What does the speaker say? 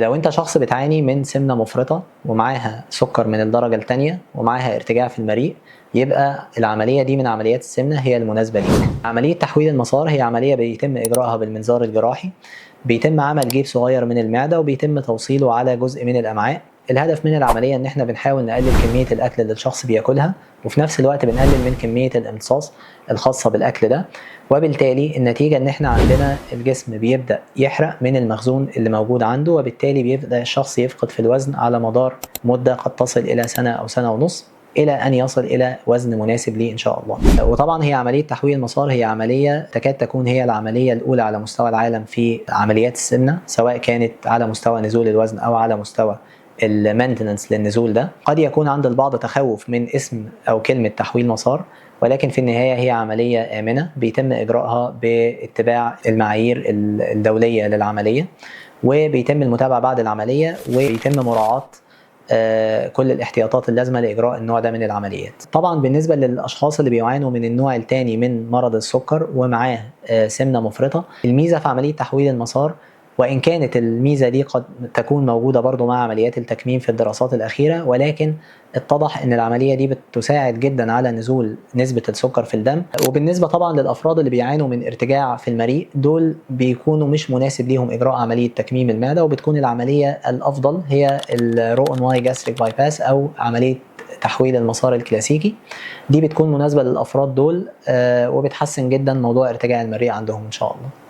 لو انت شخص بتعاني من سمنة مفرطة ومعاها سكر من الدرجة التانية ومعاها ارتجاع في المريء، يبقى العملية دي من عمليات السمنة هي المناسبة ليك. عملية تحويل المسار هي عملية بيتم إجراءها بالمنظار الجراحي، بيتم عمل جيب صغير من المعدة وبيتم توصيله على جزء من الأمعاء. الهدف من العملية إن إحنا بنحاول نقلل كمية الأكل اللي الشخص بياكلها، وفي نفس الوقت بنقلل من كمية الامتصاص الخاصة بالأكل ده، وبالتالي النتيجة إن إحنا عندنا الجسم بيبدأ يحرق من المخزون اللي موجود عنده، وبالتالي بيبدأ الشخص يفقد في الوزن على مدار مدة قد تصل إلى سنة أو سنة ونص، إلى أن يصل إلى وزن مناسب ليه إن شاء الله. وطبعا هي عملية تحويل المسار هي عملية تكاد تكون هي العملية الأولى على مستوى العالم في عمليات السمنة، سواء كانت على مستوى نزول الوزن أو على مستوى المينتننس للنزول ده. قد يكون عند البعض تخوف من اسم أو كلمة تحويل مسار، ولكن في النهاية هي عملية آمنة بيتم إجراءها باتباع المعايير الدولية للعملية، وبيتم المتابعة بعد العملية، وبيتم مراعاة كل الاحتياطات اللازمة لإجراء النوع ده من العمليات. طبعا بالنسبة للأشخاص اللي بيعانوا من النوع الثاني من مرض السكر ومعاه سمنة مفرطة، الميزة في عملية تحويل المسار، وإن كانت الميزة دي قد تكون موجودة برضو مع عمليات التكميم في الدراسات الأخيرة، ولكن اتضح ان العمليه دي بتساعد جدا على نزول نسبه السكر في الدم. وبالنسبه طبعا للافراد اللي بيعانوا من ارتجاع في المريء، دول بيكونوا مش مناسب ليهم اجراء عمليه تكميم المعده، وبتكون العمليه الافضل هي الرو ان واي جاستريك باي باس او عمليه تحويل المسار الكلاسيكي. دي بتكون مناسبه للافراد دول وبتحسن جدا موضوع ارتجاع المريء عندهم ان شاء الله.